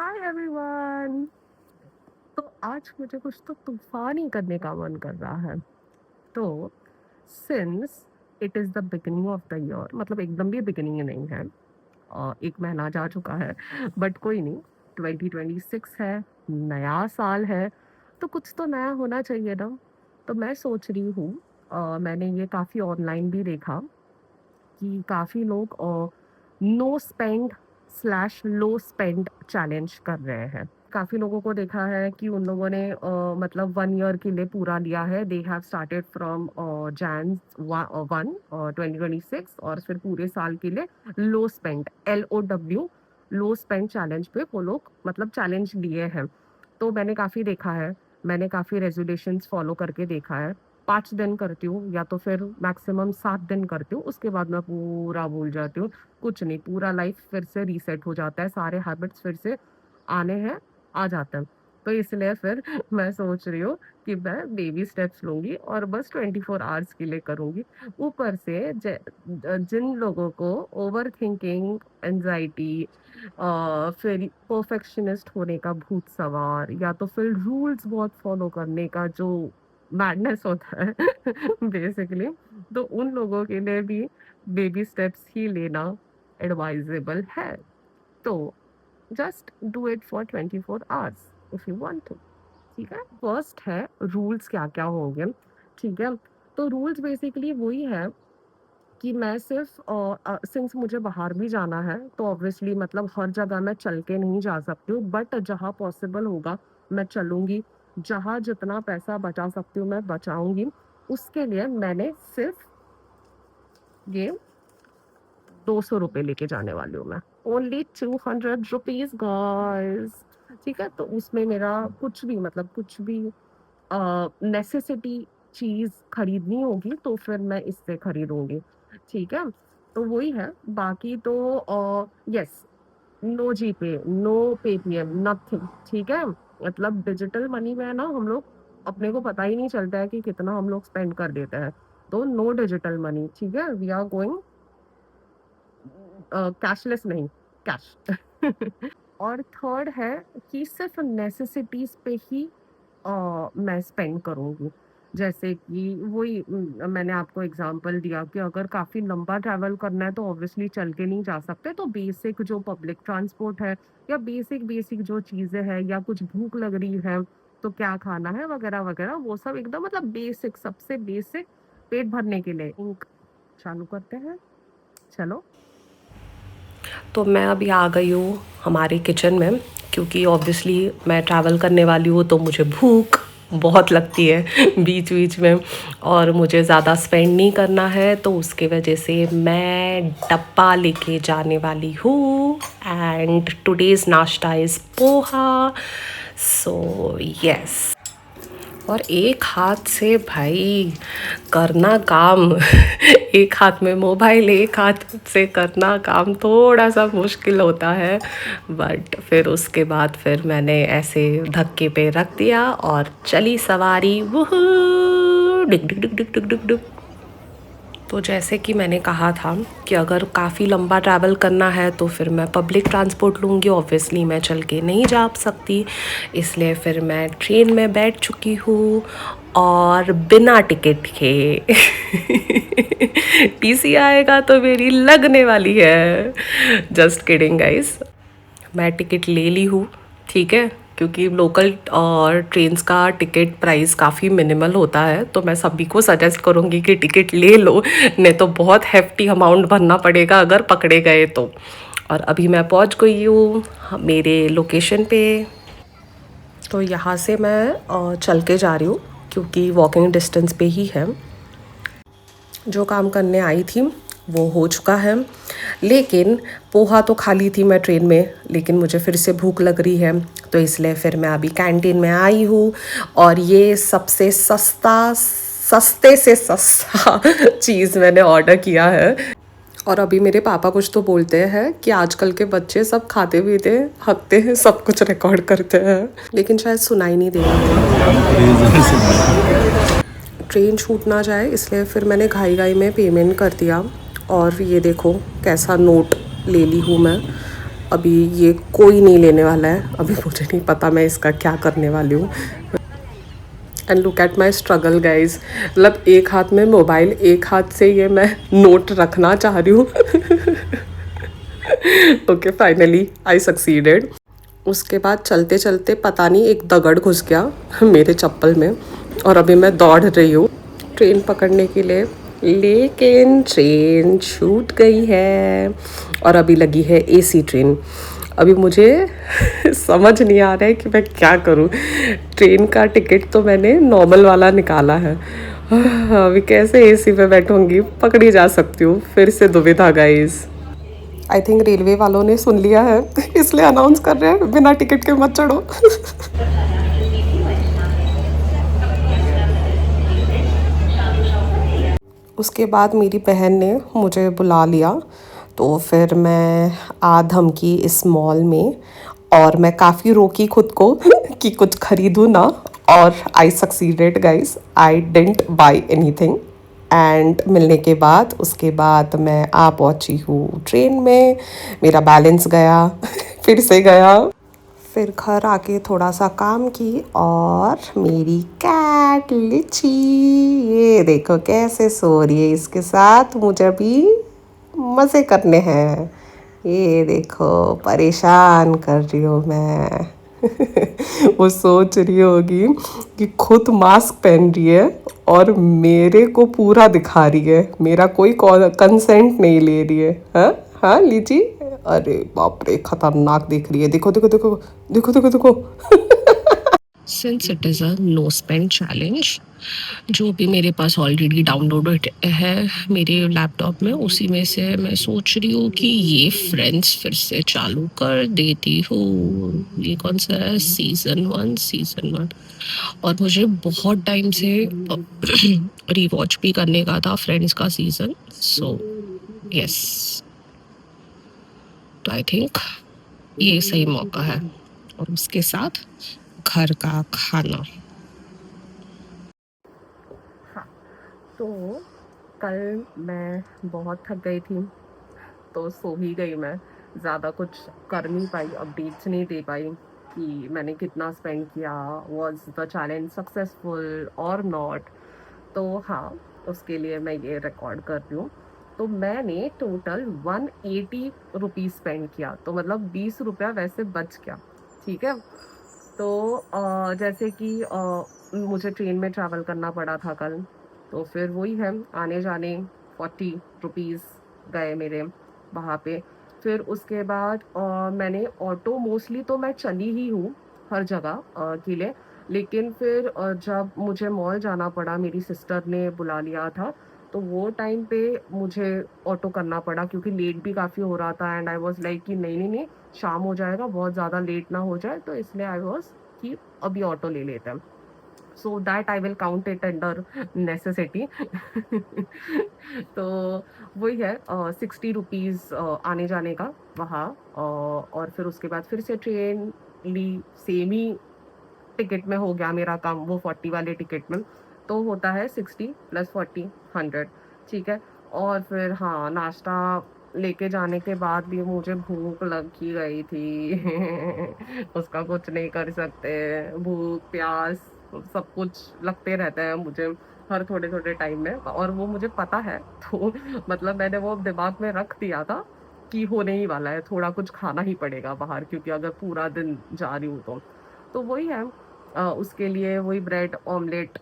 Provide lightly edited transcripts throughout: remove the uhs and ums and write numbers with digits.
Hi everyone. तो आज मुझे कुछ तो तूफान ही करने का मन कर रहा है। तो since it is the beginning of the year, मतलब एकदम भी बिगिनिंग नहीं है, 1 महीना जा चुका है, बट कोई नहीं। 2026 है, नया साल है, तो कुछ तो नया होना चाहिए ना। तो मैं सोच रही हूँ, मैंने ये काफ़ी ऑनलाइन भी देखा कि काफ़ी लोग नो स्पेंड स्लैश लो स्पेंड चैलेंज कर रहे हैं। काफ़ी लोगों को देखा है कि उन लोगों ने मतलब 1 ईयर के लिए पूरा लिया है। They have started from Jain 2026 और फिर पूरे साल के लिए लो स्पेंड LOW लो स्पेंड चैलेंज पे वो लोग मतलब चैलेंज लिए हैं। तो मैंने काफ़ी देखा है, मैंने काफ़ी रेजोल्यूशंस फॉलो करके देखा है। 5 दिन करती हूँ या तो फिर मैक्सिमम 7 दिन करती हूँ, उसके बाद मैं पूरा भूल जाती हूँ। कुछ नहीं, पूरा लाइफ फिर से रीसेट हो जाता है, सारे हैबिट्स फिर से आने हैं, आ जाते हैं। तो इसलिए फिर मैं सोच रही हूँ कि मैं बेबी स्टेप्स लूँगी और बस 24 आवर्स के लिए करूँगी। ऊपर से जिन लोगों को ओवरथिंकिंग, एंग्ज़ायटी, फिर परफेक्शनिस्ट होने का भूत सवार, या तो फिर रूल्स बहुत फॉलो करने का जो मैडनेस होता है बेसिकली, तो उन लोगों के लिए भी बेबी स्टेप्स ही लेना एडवाइजेबल है। तो just do it for 24 hours if you want to. ठीक है, फर्स्ट है रूल्स क्या क्या होंगे। ठीक है, तो रूल्स बेसिकली वही है कि मैं सिर्फ सिंस मुझे बाहर भी जाना है, तो ऑब्वियसली मतलब हर जगह मैं चल के नहीं जा सकती हूँ, बट जहाँ पॉसिबल होगा मैं चलूंगी। जहाँ जितना पैसा बचा सकती हूँ मैं बचाऊंगी। उसके लिए मैंने सिर्फ ये 200 रुपये लेके जाने वाली हूँ मैं। Only 200 rupees guys. ठीक है, तो उसमें मेरा कुछ भी मतलब कुछ भी नेसेसिटी चीज खरीदनी होगी तो फिर मैं इससे खरीदूंगी। ठीक है, तो वही है। बाकी तो यस, नो जीपे, नो पेटीएम, नथिंग। ठीक है, मतलब डिजिटल मनी में है ना, हम लोग अपने को पता ही नहीं चलता है कि कितना हम लोग स्पेंड कर देते हैं। तो नो डिजिटल मनी। ठीक है, वी आर गोइंग कैशलेस नहीं, कैश। और थर्ड है कि सिर्फ नेसेसिटीज पे ही मैं स्पेंड करूंगी। जैसे कि वही मैंने आपको एग्जांपल दिया कि अगर काफी लंबा ट्रैवल करना है तो ऑब्वियसली चल के नहीं जा सकते, तो बेसिक जो पब्लिक ट्रांसपोर्ट है या बेसिक बेसिक जो चीजें हैं, या कुछ भूख लग रही है तो क्या खाना है वगैरह वगैरह, वो सब एकदम मतलब बेसिक, सबसे बेसिक पेट भरने के लिए चालू करते हैं। चलो। तो मैं अभी आ गई हूँ हमारे किचन में, क्योंकि ऑब्वियसली मैं ट्रैवल करने वाली हूँ तो मुझे भूख बहुत लगती है बीच बीच में, और मुझे ज़्यादा स्पेंड नहीं करना है, तो उसके वजह से मैं डब्बा लेके जाने वाली हूँ। एंड टुडेज़ नाश्ता इज़ पोहा। So yes. और एक हाथ से भाई करना काम एक हाथ में मोबाइल, एक हाथ से करना काम थोड़ा सा मुश्किल होता है, बट फिर उसके बाद फिर मैंने ऐसे धक्के पे रख दिया और चली सवारी, वूहू, डिग डिग डिग डिग डिग डिग डिग। तो जैसे कि मैंने कहा था कि अगर काफ़ी लंबा ट्रैवल करना है तो फिर मैं पब्लिक ट्रांसपोर्ट लूँगी, ऑब्वियसली मैं चल के नहीं जा सकती, इसलिए फिर मैं ट्रेन में बैठ चुकी हूँ और बिना टिकट के टीसी आएगा तो मेरी लगने वाली है। जस्ट किडिंग गाइस, मैं टिकट ले ली हूँ। ठीक है, क्योंकि लोकल और ट्रेन्स का टिकट प्राइस काफ़ी मिनिमल होता है, तो मैं सभी को सजेस्ट करूँगी कि टिकट ले लो, नहीं तो बहुत हेफ्टी अमाउंट भरना पड़ेगा अगर पकड़े गए तो। और अभी मैं पहुँच गई हूँ मेरे लोकेशन पे। तो यहाँ से मैं चल के जा रही हूँ क्योंकि वॉकिंग डिस्टेंस पे ही है। जो काम करने आई थी वो हो चुका है, लेकिन पोहा तो खा ली थी मैं ट्रेन में, लेकिन मुझे फिर से भूख लग रही है, तो इसलिए फिर मैं अभी कैंटीन में आई हूँ और ये सबसे सस्ते से सस्ता चीज़ मैंने ऑर्डर किया है। और अभी मेरे पापा कुछ तो बोलते हैं कि आजकल के बच्चे सब खाते पीते हकते हैं, सब कुछ रिकॉर्ड करते हैं, लेकिन शायद सुनाई नहीं देगा। ट्रेन छूट ना जाए इसलिए फिर मैंने घाई घाई में पेमेंट कर दिया, और ये देखो कैसा नोट ले ली हूँ मैं। अभी ये कोई नहीं लेने वाला है, अभी मुझे नहीं पता मैं इसका क्या करने वाली हूँ। And look at my struggle guys, मतलब एक हाथ में मोबाइल, एक हाथ से ये मैं नोट रखना चाह रही हूँ। Okay, finally I succeeded. उसके बाद चलते चलते पता नहीं एक दगड़ घुस गया मेरे चप्पल में, और अभी मैं दौड़ रही हूँ ट्रेन पकड़ने के लिए, लेकिन ट्रेन छूट गई है और अभी लगी है एसी ट्रेन। अभी मुझे समझ नहीं आ रहा है कि मैं क्या करूँ। ट्रेन का टिकट तो मैंने नॉर्मल वाला निकाला है, अभी कैसे एसी में बैठूंगी, पकड़ी जा सकती हूँ। फिर से दुविधा गाइस। आई थिंक रेलवे वालों ने सुन लिया है, इसलिए अनाउंस कर रहे हैं बिना टिकट के मत चढ़ो। उसके बाद मेरी बहन ने मुझे बुला लिया, तो फिर मैं आ धमकी इस मॉल में, और मैं काफ़ी रोकी खुद को कि कुछ खरीदूँ ना, और I succeeded guys, I didn't buy anything. And मिलने के बाद उसके बाद मैं आ पहुंची हूँ ट्रेन में, मेरा बैलेंस गया फिर से गया। फिर घर आके थोड़ा सा काम की, और मेरी कैट लिची, ये देखो कैसे सो रही है, इसके साथ मुझे भी मज़े करने हैं। ये देखो परेशान कर रही हूँ मैं। वो सोच रही होगी कि खुद मास्क पहन रही है और मेरे को पूरा दिखा रही है, मेरा कोई कंसेंट नहीं ले रही है। हाँ हाँ लीची, अरे बाप रे खतरनाक दिख रही है, देखो देखो देखो देखो देखो देखो। Since it is a no spend challenge, जो भी मेरे पास ऑलरेडी डाउनलोडेड है मेरे लैपटॉप में, उसी में से मैं सोच रही हूँ कि ये फ्रेंड्स फिर से चालू कर देती हूँ। ये कौन सा है, सीज़न 1, सीज़न 1। और मुझे बहुत टाइम से रीवॉच भी करने का था फ्रेंड्स का सीज़न, सो यस, तो आई थिंक ये सही मौका है, और उसके साथ घर का खाना। हाँ, तो कल मैं बहुत थक गई थी, तो सो ही गई मैं, ज़्यादा कुछ कर नहीं पाई, अपडेट्स नहीं दे पाई कि मैंने कितना स्पेंड किया, वॉज द चैलेंज सक्सेसफुल और नॉट। तो हाँ, उसके लिए मैं ये रिकॉर्ड कर रही हूँ। तो मैंने टोटल 180 रुपीज़ स्पेंड किया, तो मतलब 20 रुपया वैसे बच गया। ठीक है, तो जैसे कि मुझे ट्रेन में ट्रैवल करना पड़ा था कल, तो फिर वही है, आने जाने 40 रुपीज़ गए मेरे वहाँ पे। फिर उसके बाद मैंने ऑटो, मोस्टली तो मैं चली ही हूँ हर जगह के लिए, लेकिन फिर जब मुझे मॉल जाना पड़ा, मेरी सिस्टर ने बुला लिया था, तो वो टाइम पे मुझे ऑटो करना पड़ा, क्योंकि लेट भी काफ़ी हो रहा था। एंड आई वाज लाइक कि नहीं नहीं नहीं, शाम हो जाएगा, बहुत ज़्यादा लेट ना हो जाए, तो इसलिए आई वाज कि अभी ऑटो ले लेते हैं, so that I will count it under necessity. तो वही है, 60 रुपीज़ आने जाने का वहाँ, और फिर उसके बाद फिर से ट्रेन ली, सेम ही टिकट में हो गया मेरा काम, वो 40 वाले टिकट में, तो होता है 60 + 40, 100। ठीक है, और फिर हाँ, नाश्ता लेके जाने के बाद भी मुझे भूख लग ही गई थी। उसका कुछ नहीं कर सकते, भूख प्यास सब कुछ लगते रहता है मुझे हर थोड़े थोड़े टाइम में, और वो मुझे पता है। तो मतलब मैंने वो दिमाग में रख दिया था कि होने ही वाला है, थोड़ा कुछ खाना ही पड़ेगा बाहर, क्योंकि अगर पूरा दिन जा रही हूँ तो वही है। उसके लिए वही ब्रेड ऑमलेट,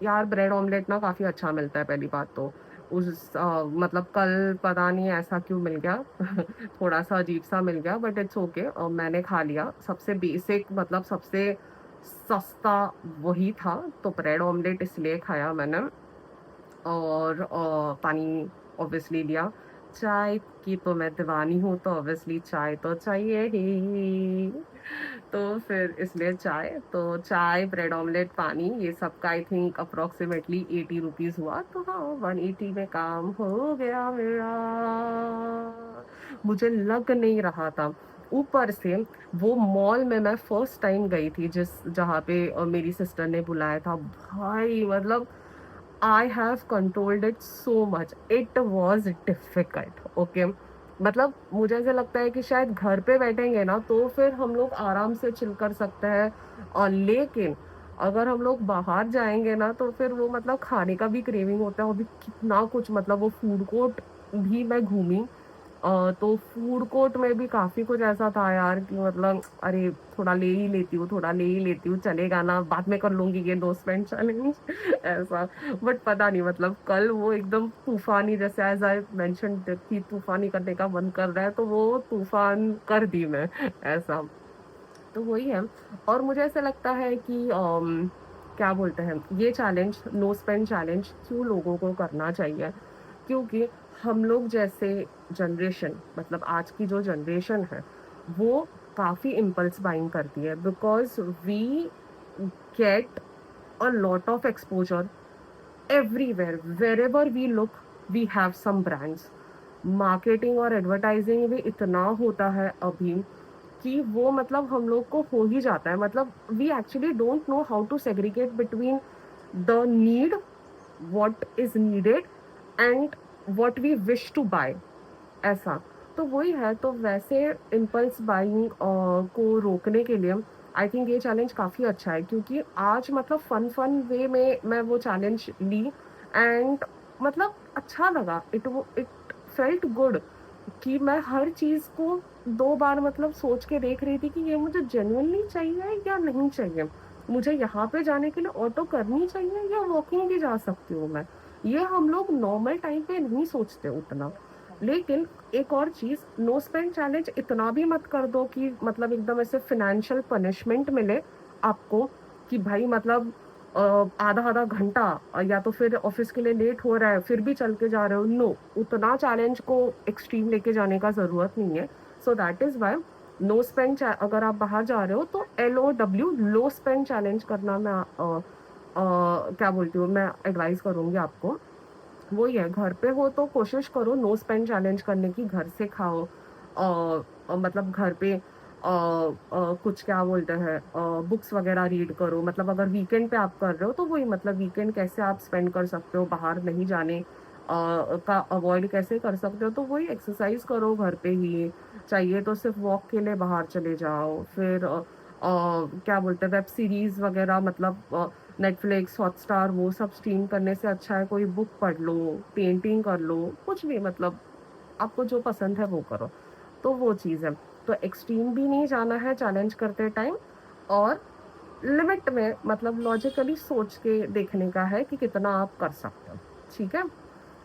यार ब्रेड ऑमलेट ना काफ़ी अच्छा मिलता है, पहली बात तो मतलब कल पता नहीं ऐसा क्यों मिल गया, थोड़ा सा अजीब सा मिल गया, बट इट्स ओके, मैंने खा लिया। सबसे बेसिक मतलब सबसे सस्ता वही था, तो ब्रेड ऑमलेट इसलिए खाया मैंने, और पानी ऑब्वियसली लिया। चाय की तो मैं दीवानी हूँ, तो ऑब्वियसली चाय तो चाहिए ही। तो फिर इसलिए चाय, तो चाय, ब्रेड ऑमलेट, पानी, ये सब का आई थिंक अप्रॉक्सीमेटली 80 रुपीज़ हुआ। तो हाँ, 180 में काम हो गया मेरा। मुझे लग नहीं रहा था, ऊपर से वो मॉल में मैं फर्स्ट टाइम गई थी, जहाँ पे मेरी सिस्टर ने बुलाया था, भाई मतलब I have controlled it so much. It was difficult. Okay. मतलब मुझे ऐसा लगता है कि शायद घर पे बैठेंगे ना तो फिर हम लोग आराम से चिल कर सकते हैं, और लेकिन अगर हम लोग बाहर जाएंगे ना तो फिर वो मतलब खाने का भी क्रेविंग होता है, और भी कितना कुछ, मतलब वो फूड कोर्ट भी मैं घूमी। तो फूड कोर्ट में भी काफी कुछ ऐसा था यार कि मतलब अरे थोड़ा ले ही लेती हूँ, थोड़ा ले ही लेती हूँ, चलेगा ना, बाद में कर लूंगी ये नो स्पेंड चैलेंज ऐसा। बट पता नहीं, मतलब कल वो एकदम तूफानी, जैसे एज आई मेंशन कि तूफानी करने का मन कर रहा है, तो वो तूफान कर दी मैं ऐसा। तो वही है। और मुझे ऐसा लगता है कि क्या बोलते हैं, ये चैलेंज, नो स्पेंड चैलेंज क्यों लोगों को करना चाहिए, क्योंकि हम लोग जैसे जनरेशन, मतलब आज की जो जनरेशन है, वो काफी इम्पल्स बाइंग करती है, because we get a lot of exposure everywhere, wherever we look we have some brands. Marketing और एडवर्टाइजिंग भी इतना होता है अभी कि वो मतलब हम लोग को हो ही जाता है, मतलब we actually don't know how to segregate between the need, what is needed and what we wish to buy ऐसा। तो वही है, तो वैसे इम्पल्स बाइंग को रोकने के लिए आई थिंक ये चैलेंज काफी अच्छा है, क्योंकि आज मतलब फन फन वे में मैं वो चैलेंज ली, एंड मतलब अच्छा लगा, इट फेल्ट गुड कि मैं हर चीज को दो बार मतलब सोच के देख रही थी कि ये मुझे जेन्युइनली चाहिए या नहीं चाहिए, मुझे यहाँ पे जाने के लिए ऑटो करनी चाहिए या वॉकिंग भी जा सकती हूँ मैं। ये हम लोग नॉर्मल टाइम पे नहीं सोचते उतना। लेकिन एक और चीज, नो स्पेंड चैलेंज इतना भी मत कर दो कि मतलब एकदम ऐसे फाइनेंशियल पनिशमेंट मिले आपको, कि भाई मतलब आधा आधा घंटा या तो फिर ऑफिस के लिए लेट हो रहा है फिर भी चल के जा रहे हो, नो, उतना चैलेंज को एक्सट्रीम लेके जाने का जरूरत नहीं है। So that is why no spend, अगर आप बाहर जा रहे हो तो LOW, लो स्पेंड चैलेंज करना मैं क्या बोलती हूँ, मैं एडवाइस करूंगी आपको। वही है, घर पे हो तो कोशिश करो नो स्पेंड चैलेंज करने की, घर से खाओ, मतलब घर पे कुछ क्या बोलते हैं, बुक्स वगैरह रीड करो, मतलब अगर वीकेंड पे आप कर रहे हो तो वही, मतलब वीकेंड कैसे आप स्पेंड कर सकते हो, बाहर नहीं जाने का अवॉइड कैसे कर सकते हो, तो वही एक्सरसाइज करो घर पे ही, चाहिए तो सिर्फ वॉक के लिए बाहर चले जाओ, फिर क्या बोलते हैं, वेब सीरीज वगैरह, मतलब नेटफ्लिक्स, हॉटस्टार, वो सब स्ट्रीम करने से अच्छा है कोई बुक पढ़ लो, पेंटिंग कर लो, कुछ भी, मतलब आपको जो पसंद है वो करो। तो वो चीज़ है। तो एक्सट्रीम भी नहीं जाना है चैलेंज करते टाइम, और लिमिट में, मतलब लॉजिकली सोच के देखने का है कि कितना आप कर सकते हो। ठीक है।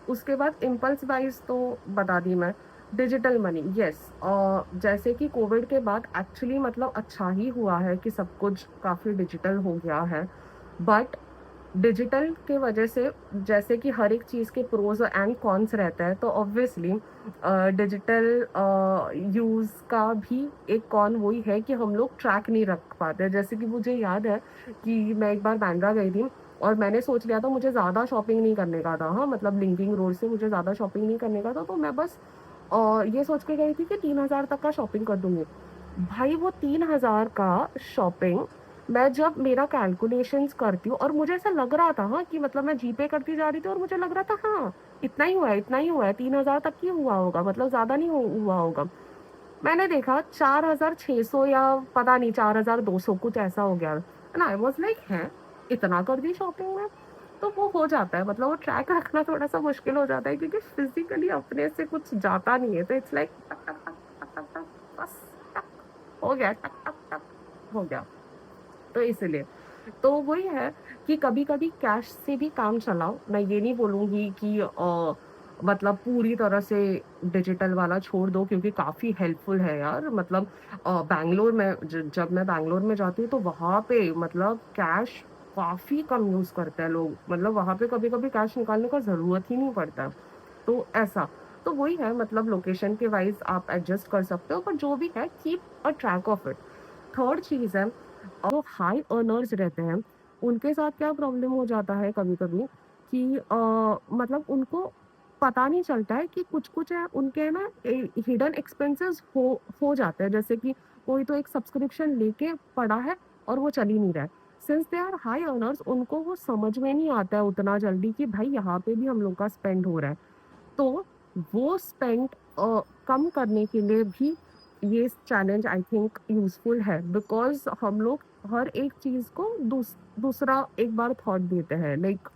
उसके बाद इम्पल्स बाइज तो बता दी मैं। डिजिटल मनी, यस, और जैसे कि कोविड के बाद एक्चुअली मतलब अच्छा ही हुआ है कि सब कुछ काफी डिजिटल हो गया है। बट डिजिटल के वजह से, जैसे कि हर एक चीज के प्रोज एंड कॉन्स रहता है, तो ऑब्वियसली डिजिटल यूज का भी एक कॉन वही है कि हम लोग ट्रैक नहीं रख पाते। जैसे कि मुझे याद है कि मैं एक बार बैंड्रा गई थी, और मैंने सोच लिया था मुझे ज्यादा शॉपिंग नहीं करने का था, हाँ, मतलब लिंकिंग रोड से मुझे ज्यादा शॉपिंग नहीं करने का था, तो मैं बस ये सोच के गई थी कि 3,000 तक का शॉपिंग कर दूंगी। भाई वो 3,000 का शॉपिंग, मैं जब मेरा कैलकुलेशंस करती हूँ, और मुझे ऐसा लग रहा था, हाँ, कि मतलब मैं जीपे करती जा रही थी और मुझे लग रहा था हाँ इतना ही हुआ है, इतना ही हुआ है, 3,000 तक ही हुआ होगा, मतलब ज्यादा नहीं हुआ होगा। मैंने देखा 4,600 या पता नहीं 4,200 कुछ ऐसा हो गया, एंड आई वाज लाइक है, इतना कर दी शॉपिंग में। तो वो हो जाता है, मतलब वो ट्रैक रखना थोड़ा सा मुश्किल हो जाता है, क्योंकि फिजिकली अपने से कुछ जाता नहीं है, तो इट्स लाइक टक टक टक टक टक टक, बस टक, हो गया, टक टक टक, हो गया। तो इसलिए तो वही है कि कभी कभी कैश से भी काम चलाओ, मैं ये नहीं बोलूंगी कि मतलब पूरी तरह से डिजिटल वाला छोड़ दो, क्योंकि काफी हेल्पफुल है यार, मतलब बैंगलोर में, जब मैं बैंगलोर में जाती हूँ तो वहां पे मतलब कैश काफी कम यूज करते हैं लोग, मतलब वहां पे कभी कभी कैश निकालने का जरूरत ही नहीं पड़ता। तो ऐसा, तो वही है, मतलब लोकेशन के वाइज आप एडजस्ट कर सकते हो, पर जो भी है keep a track of it. Third चीज है, जो हाई अर्नर्स रहते हैं उनके साथ क्या प्रॉब्लम हो जाता है कभी कभी कि मतलब उनको पता नहीं चलता है कि कुछ कुछ है उनके ना हिडन एक्सपेंसेस हो जाते हैं, जैसे कि कोई तो एक सब्सक्रिप्शन लेके पड़ा है और वो चल ही नहीं रहा है। Since they are high earners, उनको वो समझ में नहीं आता है उतना जल्दी कि भाई यहाँ पे भी हम लोग का स्पेंड हो रहा है। तो वो स्पेंड कम करने के लिए भी ये चैलेंज आई थिंक यूज़फुल है, बिकॉज़ हम लोग हर एक चीज़ को दूसरा एक बार थॉट देते हैं, like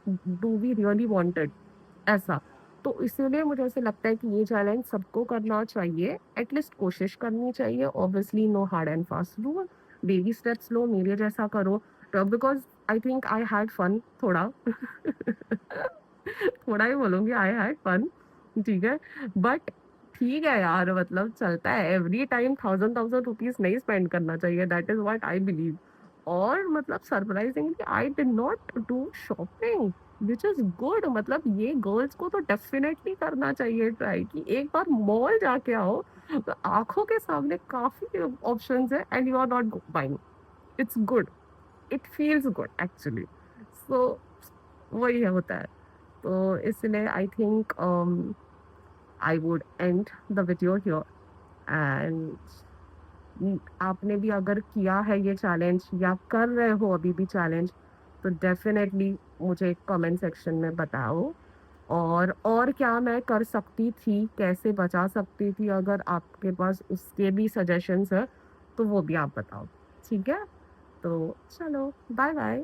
do we really want it? ऐसा। तो इसीलिए मुझे ऐसा लगता है कि ये चैलेंज सबको करना चाहिए, एटलीस्ट कोशिश करनी चाहिए। Obviously no hard and fast rule, baby steps लो, मेरे जैसा करो। तो because I think I had fun थोड़ा। थोड़ा ही बोलूँगी, आई हैड फन, ठीक है। बट ठीक है यार, मतलब चलता है, एवरी टाइम 1000 रुपीज़ नहीं स्पेंड करना चाहिए, that is what I believe. और मतलब surprisingly I did not do shopping, which is good. मतलब ये गर्ल्स को तो डेफिनिटली करना चाहिए ट्राई, कि एक बार मॉल जाके आओ, तो आँखों के सामने काफ़ी ऑप्शंस है and you are not buying. It's good, it feels good actually. So वही होता है। तो इसलिए I think I would end the video here. And आपने भी अगर किया है ये चैलेंज या कर रहे हो अभी भी चैलेंज, तो डेफिनेटली मुझे कमेंट सेक्शन में बताओ। और क्या मैं कर सकती थी, कैसे बचा सकती थी, अगर आपके पास उसके भी सजेशंस है, तो वो भी आप बताओ। ठीक है? तो चलो, बाय बाय।